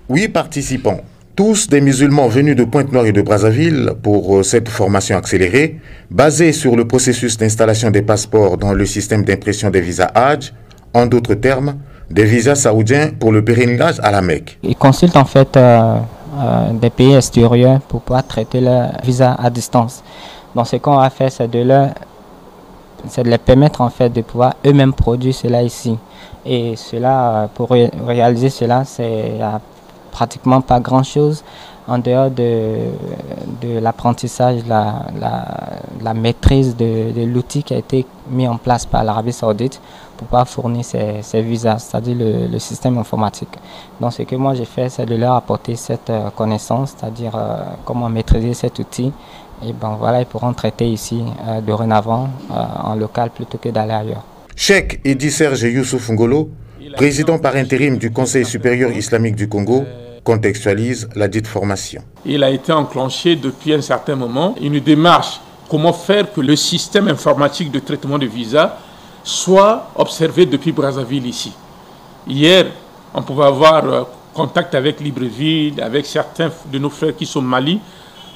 8 participants, tous des musulmans venus de Pointe-Noire et de Brazzaville pour cette formation accélérée, basée sur le processus d'installation des passeports dans le système d'impression des visas Hajj, en d'autres termes, des visas saoudiens pour le pèlerinage à la Mecque. Ils consultent en fait des pays extérieurs pour pouvoir traiter le visa à distance. Donc ce qu'on va faire, c'est de les permettre en fait de pouvoir eux-mêmes produire cela ici. Et cela, pour réaliser cela, c'est pratiquement pas grand-chose en dehors de l'apprentissage, la maîtrise de l'outil qui a été mis en place par l'Arabie Saoudite pour pouvoir fournir ces visas, c'est-à-dire le système informatique. Donc ce que moi j'ai fait, c'est de leur apporter cette connaissance, c'est-à-dire comment maîtriser cet outil. Et ben voilà, ils pourront traiter ici dorénavant en local plutôt que d'aller ailleurs. Cheikh Edi Serge Youssouf Ngolo, président par intérim du Conseil supérieur islamique du Congo, contextualise la dite formation. Il a été enclenché depuis un certain moment une démarche, comment faire que le système informatique de traitement de visa soit observé depuis Brazzaville ici. Hier, on pouvait avoir contact avec Libreville, avec certains de nos frères qui sont au Mali,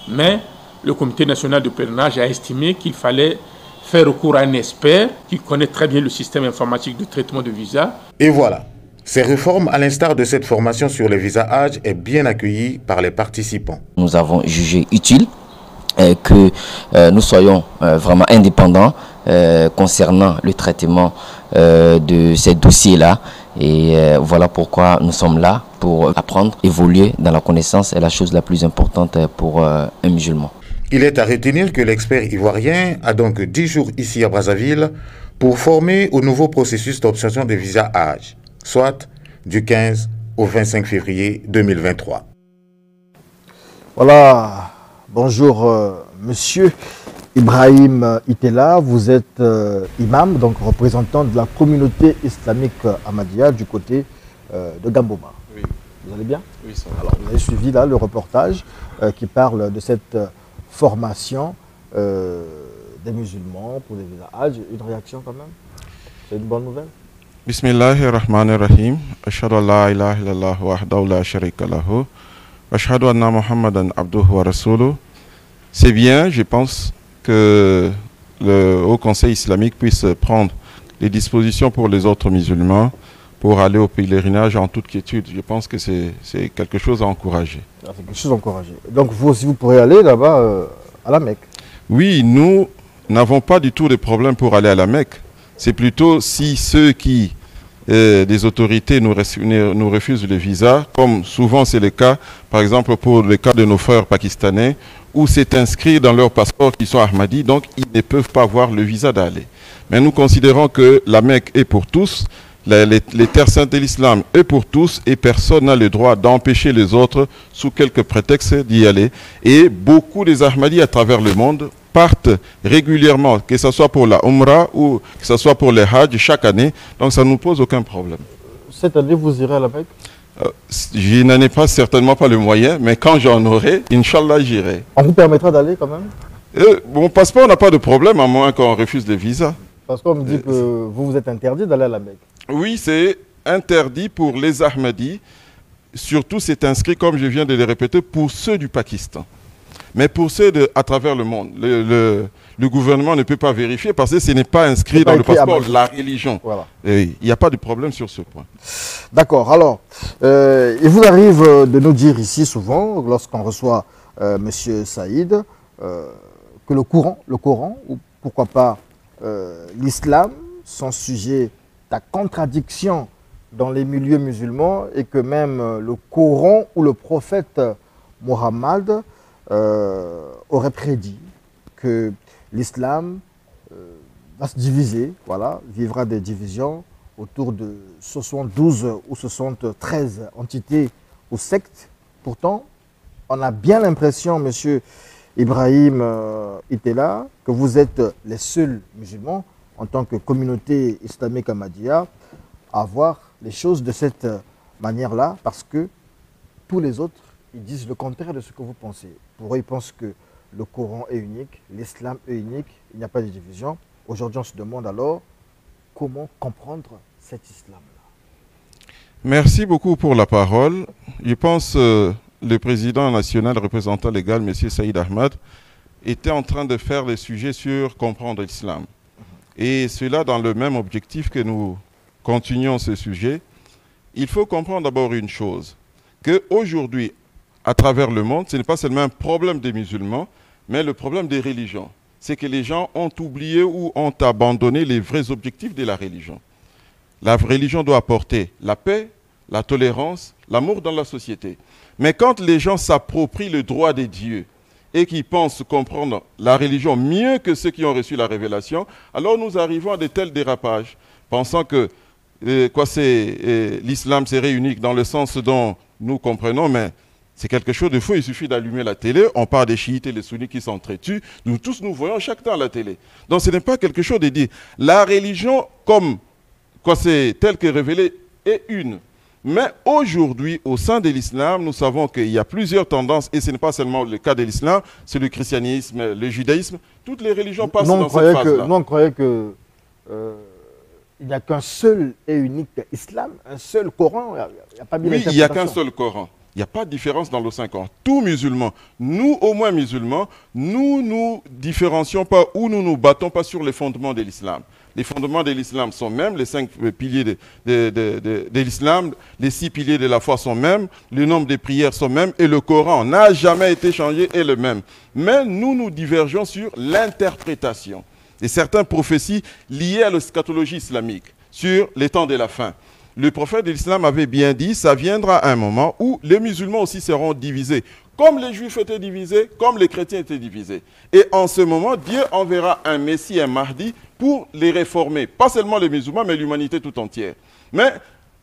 mais le comité national de pèlerinage a estimé qu'il fallait faire recours à un expert qui connaît très bien le système informatique de traitement de visa. Et voilà, ces réformes, à l'instar de cette formation sur les visas Hajj, est bien accueillie par les participants. Nous avons jugé utile que nous soyons vraiment indépendants concernant le traitement de ces dossiers-là. Et voilà pourquoi nous sommes là, pour apprendre, évoluer dans la connaissance est la chose la plus importante pour un musulman. Il est à retenir que l'expert ivoirien a donc 10 jours ici à Brazzaville pour former au nouveau processus d'obtention des visas Hajj, soit du 15 au 25 février 2023. Voilà, bonjour monsieur Ibrahim Itela, vous êtes imam, donc représentant de la communauté islamique Ahmadiyya du côté de Gamboma. Oui. Vous allez bien? Oui, ça va. Alors, vous avez suivi là le reportage qui parle de cette formation des musulmans pour les visas Hajj. Une réaction quand même? C'est une bonne nouvelle? Bismillahirrahmanirrahim. Ashhadu an la ilaha illallah wahdahu la sharika lahu. Ashhadu anna Muhammadan abduhu wa rasuluh. C'est bien, je pense, que le Haut Conseil islamique puisse prendre les dispositions pour les autres musulmans pour aller au pèlerinage en toute quiétude. Je pense que c'est quelque chose à encourager. C'est quelque chose à encourager. Donc vous aussi, vous pourrez aller là-bas à la Mecque? Oui, nous n'avons pas du tout de problème pour aller à la Mecque. C'est plutôt si ceux qui, des autorités, nous refusent le visa, comme souvent c'est le cas, par exemple pour le cas de nos frères pakistanais, où c'est inscrit dans leur passeport qu'ils sont Ahmadis, donc ils ne peuvent pas avoir le visa d'aller. Mais nous considérons que la Mecque est pour tous, les terres saintes de l'islam est pour tous, et personne n'a le droit d'empêcher les autres, sous quelque prétexte, d'y aller. Et beaucoup des Ahmadis à travers le monde partent régulièrement, que ce soit pour la Umrah ou que ce soit pour les Hajj chaque année, donc ça ne nous pose aucun problème. Cette année, vous irez à la Mecque? Je n'en ai pas certainement pas le moyen, mais quand j'en aurai, Inch'Allah, j'irai. On vous permettra d'aller quand même? Mon passeport n'a pas de problème, à moins qu'on refuse le visa. Parce qu'on me dit que vous êtes interdit d'aller à la Mecque. Oui, c'est interdit pour les Ahmadis. Surtout, c'est inscrit, comme je viens de le répéter, pour ceux du Pakistan. Mais pour ceux à travers le monde, le gouvernement ne peut pas vérifier parce que ce n'est pas inscrit dans le passeport, la religion. Voilà. Il n'y a pas de problème sur ce point. D'accord. Alors, il vous arrive de nous dire ici souvent, lorsqu'on reçoit M. Saïd, que le Coran, ou pourquoi pas l'islam, sont sujets à contradiction dans les milieux musulmans et que même le Coran ou le prophète Mohammed aurait prédit que l'islam va se diviser, voilà, vivra des divisions autour de 72 ou 73 entités ou sectes. Pourtant, on a bien l'impression, monsieur Ibrahim Itela, que vous êtes les seuls musulmans en tant que communauté islamique Ahmadiyya à voir les choses de cette manière-là, parce que tous les autres, ils disent le contraire de ce que vous pensez. Pour eux, ils pensent que le Coran est unique, l'islam est unique, il n'y a pas de division. Aujourd'hui, on se demande alors comment comprendre cet islam-là. Merci beaucoup pour la parole. Je pense le président national représentant légal, M. Saïd Ahmad, était en train de faire le sujet sur comprendre l'islam. Et cela dans le même objectif que nous continuons ce sujet. Il faut comprendre d'abord une chose, qu'aujourd'hui, à travers le monde, ce n'est pas seulement un problème des musulmans, mais le problème des religions. C'est que les gens ont oublié ou ont abandonné les vrais objectifs de la religion. La religion doit apporter la paix, la tolérance, l'amour dans la société. Mais quand les gens s'approprient le droit des dieux et qui pensent comprendre la religion mieux que ceux qui ont reçu la révélation, alors nous arrivons à de tels dérapages, pensant que l'islam serait unique dans le sens dont nous comprenons, mais c'est quelque chose de faux. Il suffit d'allumer la télé, on parle des chiites et des sunnites qui s'entretuent, nous tous nous voyons chaque temps à la télé. Donc ce n'est pas quelque chose de dire. La religion, comme c'est tel que révélé, est une. Mais aujourd'hui, au sein de l'islam, nous savons qu'il y a plusieurs tendances, et ce n'est pas seulement le cas de l'islam, c'est le christianisme, le judaïsme, toutes les religions passent dans cette phase-là. Nous, on croyait que il n'y a qu'un seul et unique islam, un seul Coran, il n'y a pas bien Oui, il n'y a qu'un seul Coran. Il n'y a pas de différence dans le Saint-Coran. Tous musulmans, nous au moins musulmans, nous nous différencions pas ou nous nous battons pas sur les fondements de l'islam. Les fondements de l'islam sont mêmes, les 5 piliers de l'islam, les 6 piliers de la foi sont mêmes, le nombre de prières sont mêmes et le Coran n'a jamais été changé et le même. Mais nous divergeons sur l'interprétation de certaines prophéties liées à l'eschatologie islamique sur les temps de la fin. Le prophète de l'islam avait bien dit, ça viendra un moment où les musulmans aussi seront divisés, comme les juifs étaient divisés, comme les chrétiens étaient divisés. Et en ce moment, Dieu enverra un Messie, un Mahdi, pour les réformer. Pas seulement les musulmans, mais l'humanité tout entière. Mais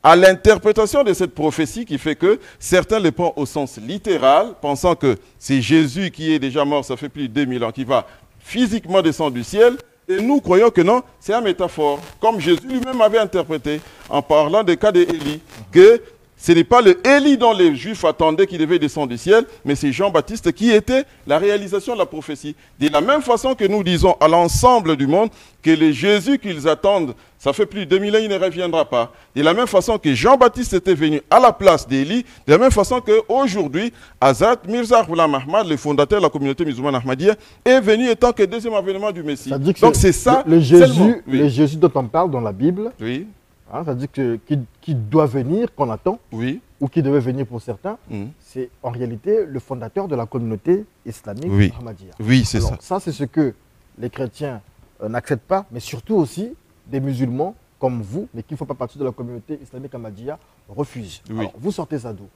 à l'interprétation de cette prophétie qui fait que certains le prennent au sens littéral, pensant que c'est Jésus qui est déjà mort, ça fait plus de 2000 ans, qui va physiquement descendre du ciel. Et nous croyons que non, c'est une métaphore, comme Jésus lui-même avait interprété en parlant des cas d'Élie, que ce n'est pas le Élie dont les Juifs attendaient qu'il devait descendre du ciel, mais c'est Jean-Baptiste qui était la réalisation de la prophétie. De la même façon que nous disons à l'ensemble du monde que le Jésus qu'ils attendent, ça fait plus de 2000 ans, il ne reviendra pas. De la même façon que Jean-Baptiste était venu à la place d'Élie, de la même façon qu'aujourd'hui, Hazrat Mirza Ghulam Ahmad, le fondateur de la communauté musulmane ahmadiyya, est venu étant que deuxième avènement du Messie. Donc c'est ça, le Jésus dont on parle dans la Bible. Oui. Hein, ça veut dire qui doit venir, qu'on attend, oui, ou qui devait venir pour certains, c'est en réalité le fondateur de la communauté islamique ahmadiyya. Oui, c'est ça. Ça, c'est ce que les chrétiens n'acceptent pas, mais surtout aussi des musulmans comme vous, mais qui ne font pas partie de la communauté islamique ahmadiyya, refusent. Oui. Alors, vous sortez ça d'où?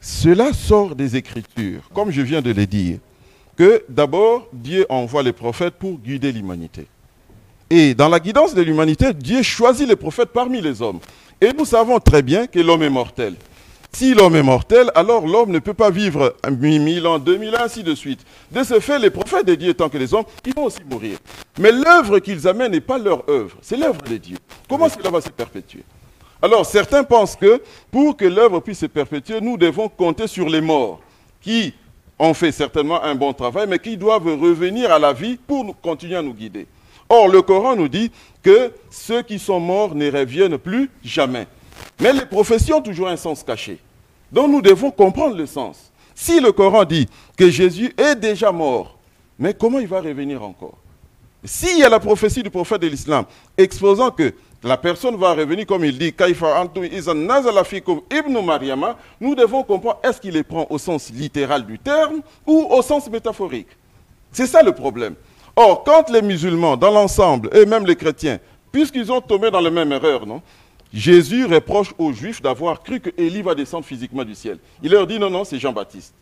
Cela sort des Écritures, comme je viens de le dire, que d'abord, Dieu envoie les prophètes pour guider l'humanité. Et dans la guidance de l'humanité, Dieu choisit les prophètes parmi les hommes. Et nous savons très bien que l'homme est mortel. Si l'homme est mortel, alors l'homme ne peut pas vivre 1000 ans, 2000 ans, ainsi de suite. De ce fait, les prophètes de Dieu, étant que les hommes, ils vont aussi mourir. Mais l'œuvre qu'ils amènent n'est pas leur œuvre, c'est l'œuvre de Dieu. Comment cela va se perpétuer? Alors certains pensent que pour que l'œuvre puisse se perpétuer, nous devons compter sur les morts, qui ont fait certainement un bon travail, mais qui doivent revenir à la vie pour continuer à nous guider. Or, le Coran nous dit que ceux qui sont morts ne reviennent plus jamais. Mais les prophéties ont toujours un sens caché. Donc nous devons comprendre le sens. Si le Coran dit que Jésus est déjà mort, mais comment il va revenir encore? S'il y a la prophétie du prophète de l'islam exposant que la personne va revenir, comme il dit, nous devons comprendre est-ce qu'il les prend au sens littéral du terme ou au sens métaphorique. C'est ça le problème. Or, quand les musulmans, dans l'ensemble, et même les chrétiens, puisqu'ils ont tombé dans la même erreur, non, Jésus reproche aux Juifs d'avoir cru que Élie va descendre physiquement du ciel. Il leur dit non, non, c'est Jean-Baptiste.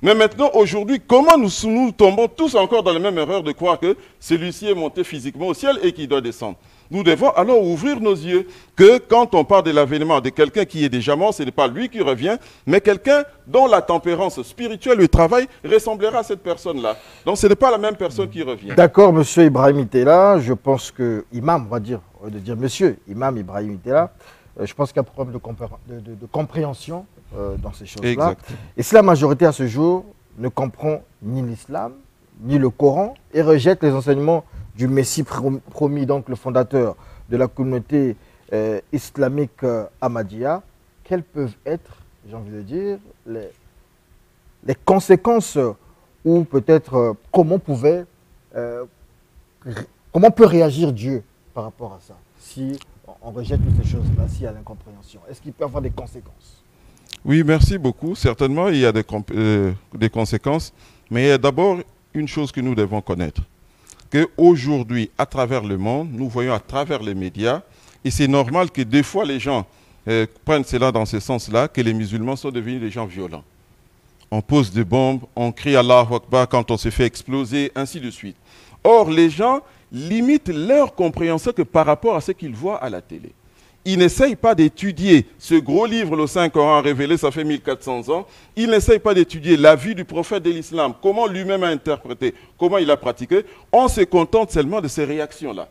Mais maintenant, aujourd'hui, comment nous tombons tous encore dans la même erreur de croire que celui-ci est monté physiquement au ciel et qu'il doit descendre? Nous devons alors ouvrir nos yeux que quand on parle de l'avènement de quelqu'un qui est déjà mort, ce n'est pas lui qui revient, mais quelqu'un dont la tempérance spirituelle, le travail, ressemblera à cette personne-là. Donc ce n'est pas la même personne qui revient. D'accord, monsieur Ibrahim Itela, je pense que Imam, on va dire, de dire monsieur, Imam Ibrahim Itela, je pense qu'il y a un problème de compréhension dans ces choses-là. Et si la majorité à ce jour ne comprend ni l'islam, ni le Coran, et rejette les enseignements du Messie promis, donc le fondateur de la communauté islamique Ahmadiyya, quelles peuvent être, j'ai envie de dire, les conséquences ou peut-être comment peut réagir Dieu par rapport à ça, si on rejette toutes ces choses-là, s'il y a l'incompréhension? Est-ce qu'il peut y avoir des conséquences? Oui, merci beaucoup. Certainement, il y a des conséquences, mais il y a d'abord une chose que nous devons connaître, qu'aujourd'hui, à travers le monde, nous voyons à travers les médias, et c'est normal que des fois les gens prennent cela dans ce sens-là, que les musulmans sont devenus des gens violents. On pose des bombes, on crie Allahu Akbar quand on se fait exploser, ainsi de suite. Or, les gens limitent leur compréhension que par rapport à ce qu'ils voient à la télé. Ils n'essayent pas d'étudier ce gros livre, le Saint-Coran révélé, ça fait 1400 ans. Ils n'essayent pas d'étudier la vie du prophète de l'islam, comment lui-même a interprété, comment il a pratiqué. On se contente seulement de ces réactions-là.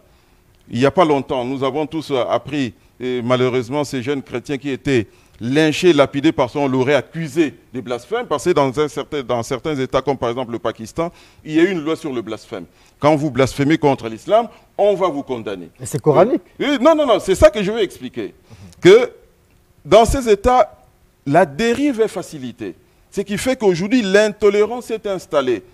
Il n'y a pas longtemps, nous avons tous appris, malheureusement, ces jeunes chrétiens qui étaient lynchés, lapidés parce qu'on l'aurait accusé de blasphème, parce que dans certains États, comme par exemple le Pakistan, il y a une loi sur le blasphème. Quand vous blasphémez contre l'islam, on va vous condamner. Et c'est coranique? Non, c'est ça que je veux expliquer. Que dans ces États, la dérive est facilitée. Ce qui fait qu'aujourd'hui, l'intolérance s'est installée.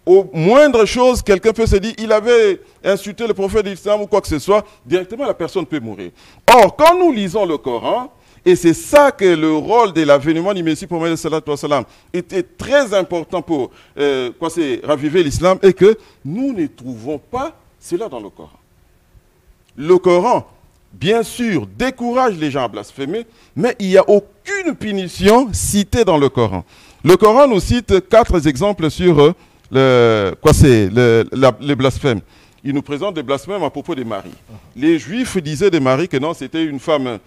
Aux moindres choses, quelqu'un peut se dire il avait insulté le prophète de l'islam ou quoi que ce soit, directement la personne peut mourir. Or, quand nous lisons le Coran, et c'est ça que le rôle de l'avènement du Messie pour Mohammed était très important pour raviver l'islam, et que nous ne trouvons pas cela dans le Coran. Le Coran, bien sûr, décourage les gens à blasphémer, mais il n'y a aucune punition citée dans le Coran. Le Coran nous cite 4 exemples sur les blasphèmes. Il nous présente des blasphèmes à propos de Marie. Les Juifs disaient de Marie que non, c'était une femme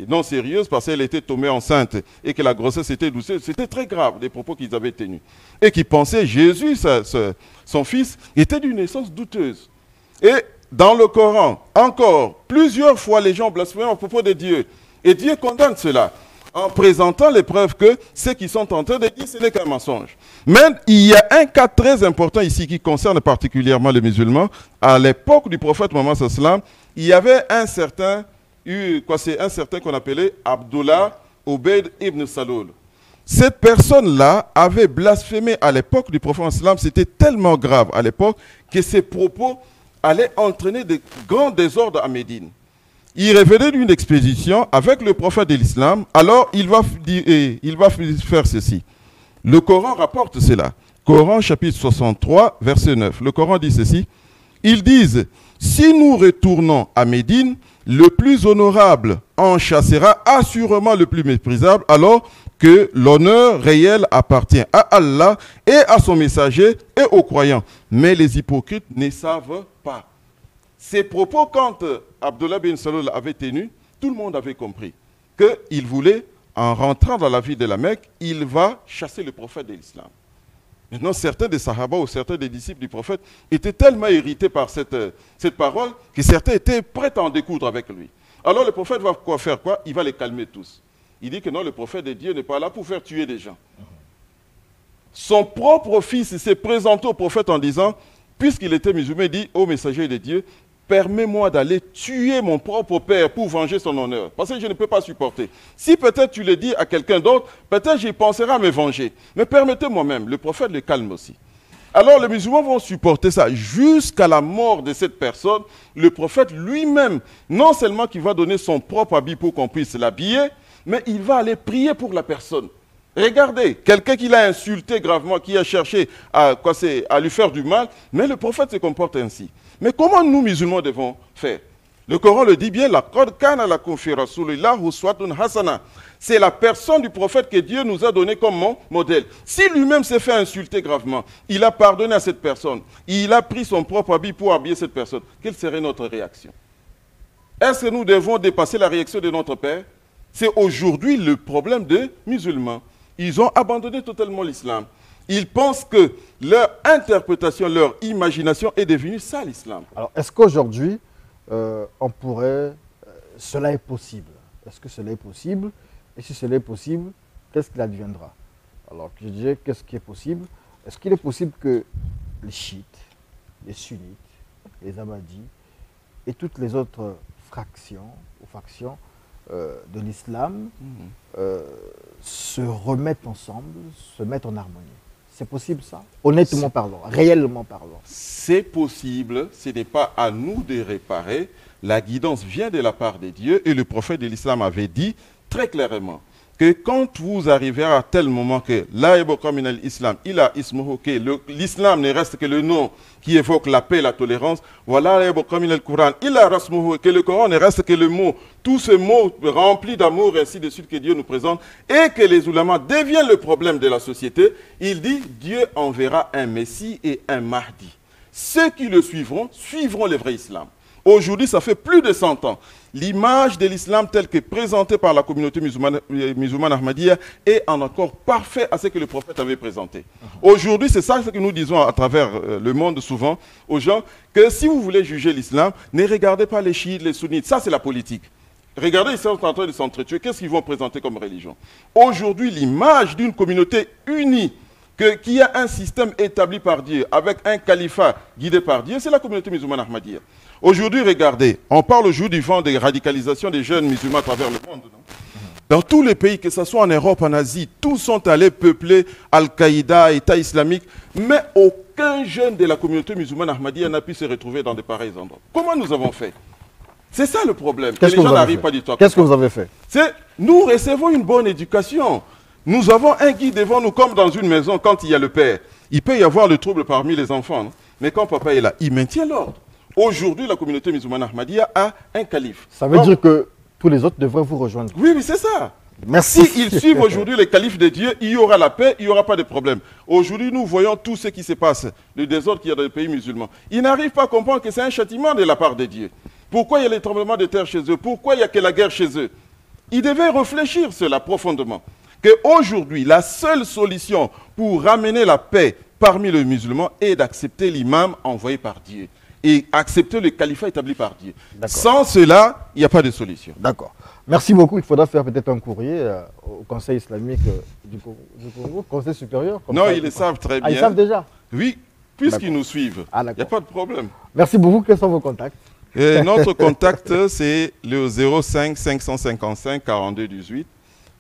non sérieuse parce qu'elle était tombée enceinte et que la grossesse était douce. C'était très grave, les propos qu'ils avaient tenus. Et qu'ils pensaient Jésus, son fils, était d'une naissance douteuse. Et dans le Coran, encore, plusieurs fois les gens blasphèment à propos de Dieu. Et Dieu condamne cela en présentant les preuves que ceux qui sont en train de dire ce n'est qu'un mensonge. Mais il y a un cas très important ici qui concerne particulièrement les musulmans. À l'époque du prophète Mohammed sallallahu alayhi wa sallam, il y avait un certain qu'on appelait Abdullah Ubayd ibn Salul. Cette personne-là avait blasphémé à l'époque du prophète sallallahu alayhi wa sallam. C'était tellement grave à l'époque que ses propos allaient entraîner de grands désordres à Médine. Il revenait d'une expédition avec le prophète de l'islam, alors il va faire ceci. Le Coran rapporte cela. Coran chapitre 63, verset 9. Le Coran dit ceci. Ils disent, si nous retournons à Médine, le plus honorable en chassera assurément le plus méprisable, alors que l'honneur réel appartient à Allah et à son messager et aux croyants. Mais les hypocrites ne savent pas. Ces propos, quand Abdullah bin Salul avait tenu, tout le monde avait compris qu'il voulait, en rentrant dans la ville de la Mecque, il va chasser le prophète de l'islam. Maintenant, certains des Sahaba ou certains des disciples du prophète étaient tellement irrités par cette parole que certains étaient prêts à en découdre avec lui. Alors le prophète va faire quoi? Il va les calmer tous. Il dit que non, le prophète de Dieu n'est pas là pour faire tuer des gens. Son propre fils s'est présenté au prophète en disant, puisqu'il était musulman, il dit, ô messager de Dieu, permets-moi d'aller tuer mon propre père pour venger son honneur. Parce que je ne peux pas supporter. Si peut-être tu le dis à quelqu'un d'autre, peut-être j'y penserai à me venger. Mais permettez moi-même. Le prophète le calme aussi. Alors les musulmans vont supporter ça jusqu'à la mort de cette personne. Le prophète lui-même, non seulement qu'il va donner son propre habit pour qu'on puisse l'habiller, mais il va aller prier pour la personne. Regardez, quelqu'un qui l'a insulté gravement, qui a cherché à lui faire du mal, mais le prophète se comporte ainsi. Mais comment nous, musulmans, devons faire? Le Coran le dit bien, c'est la personne du prophète que Dieu nous a donné comme modèle. Si lui-même s'est fait insulter gravement, il a pardonné à cette personne, il a pris son propre habit pour habiller cette personne, quelle serait notre réaction? Est-ce que nous devons dépasser la réaction de notre Père? C'est aujourd'hui le problème des musulmans. Ils ont abandonné totalement l'islam. Ils pensent que leur interprétation, leur imagination est devenue ça l'islam. Alors, est-ce qu'aujourd'hui, on pourrait... cela est possible? Est-ce que cela est possible? Et si cela est possible, qu'est-ce qu'il adviendra? Alors, je dirais, qu'est-ce qui est possible? Est-ce qu'il est possible que les chiites, les sunnites, les ahmadis et toutes les autres fractions ou factions de l'islam se remettent ensemble, se mettent en harmonie. C'est possible ça? Honnêtement parlant, réellement parlant. C'est possible, ce n'est pas à nous de réparer. La guidance vient de la part de Dieu et le prophète de l'islam avait dit très clairement que quand vous arrivez à tel moment que l'islam, l'islam ne reste que le nom qui évoque la paix et la tolérance, voilà que le Coran ne reste que le mot, tout ce mot rempli d'amour et ainsi de suite que Dieu nous présente, et que les oulémas deviennent le problème de la société, il dit Dieu enverra un Messie et un Mahdi. Ceux qui le suivront le vrai islam. Aujourd'hui, ça fait plus de 100 ans. L'image de l'islam telle que présentée par la communauté musulmane ahmadiyya est en accord parfait à ce que le prophète avait présenté. Aujourd'hui, c'est ça que nous disons à travers le monde souvent aux gens, que si vous voulez juger l'islam, ne regardez pas les chiites, les sunnites. Ça, c'est la politique. Regardez, ils sont en train de s'entretuer. Qu'est-ce qu'ils vont présenter comme religion? Aujourd'hui, l'image d'une communauté unie, qui a un système établi par Dieu, avec un califat guidé par Dieu, c'est la communauté musulmane ahmadiyya. Aujourd'hui, regardez, on parle aujourd'hui du vent de radicalisation des jeunes musulmans à travers le monde. Non? Dans tous les pays, que ce soit en Europe, en Asie, tous sont allés peupler Al-Qaïda, État islamique, mais aucun jeune de la communauté musulmane ahmadiyya n'a pu se retrouver dans de pareils endroits. Comment nous avons fait? C'est ça le problème. Qu'est-ce que les gens n'arrivent pas du tout à comprendre. Qu'est-ce que vous avez fait? Nous recevons une bonne éducation. Nous avons un guide devant nous comme dans une maison quand il y a le père. Il peut y avoir le trouble parmi les enfants, non? Mais quand papa est là, il maintient l'ordre. Aujourd'hui, la communauté musulmane ahmadiyya a un calife. Ça veut dire que tous les autres devraient vous rejoindre. Oui, mais c'est ça. Merci. S'ils suivent aujourd'hui les califes de Dieu, il y aura la paix, il n'y aura pas de problème. Aujourd'hui, nous voyons tout ce qui se passe, le désordre qu'il y a dans les pays musulmans. Ils n'arrivent pas à comprendre que c'est un châtiment de la part de Dieu. Pourquoi il y a les tremblements de terre chez eux? Pourquoi il n'y a que la guerre chez eux? Ils devaient réfléchir cela profondément. Qu'aujourd'hui, la seule solution pour ramener la paix parmi les musulmans est d'accepter l'imam envoyé par Dieu et accepter le califat établi par Dieu. Sans cela, il n'y a pas de solution. D'accord. Merci beaucoup. Il faudra faire peut-être un courrier au Conseil islamique du Congo, Conseil supérieur. Non, ils le savent très bien. Ils savent déjà? Oui, puisqu'ils nous suivent. Il n'y a pas de problème. Merci beaucoup. Quels sont vos contacts? Notre contact, c'est le 05 555 42 18.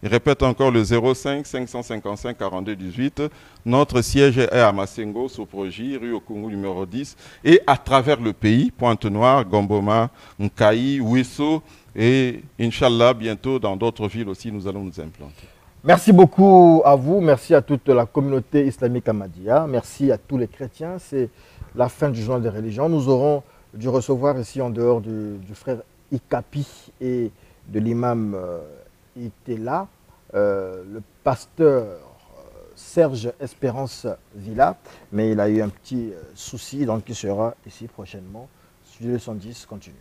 Je répète encore le 05 555 42 18. Notre siège est à Masengo, Soproji, rue Okungu numéro 10. Et à travers le pays, Pointe-Noire, Gomboma, Nkaï, Ouesso et Inch'Allah, bientôt dans d'autres villes aussi, nous allons nous implanter. Merci beaucoup à vous. Merci à toute la communauté islamique ahmadiyya. Merci à tous les chrétiens. C'est la fin du journal des religions. Nous aurons dû recevoir ici en dehors du frère Ikapi et de l'imam Itela, le pasteur Serge Espérance Villa, mais il a eu un petit souci, donc il sera ici prochainement. Studio 110 continue.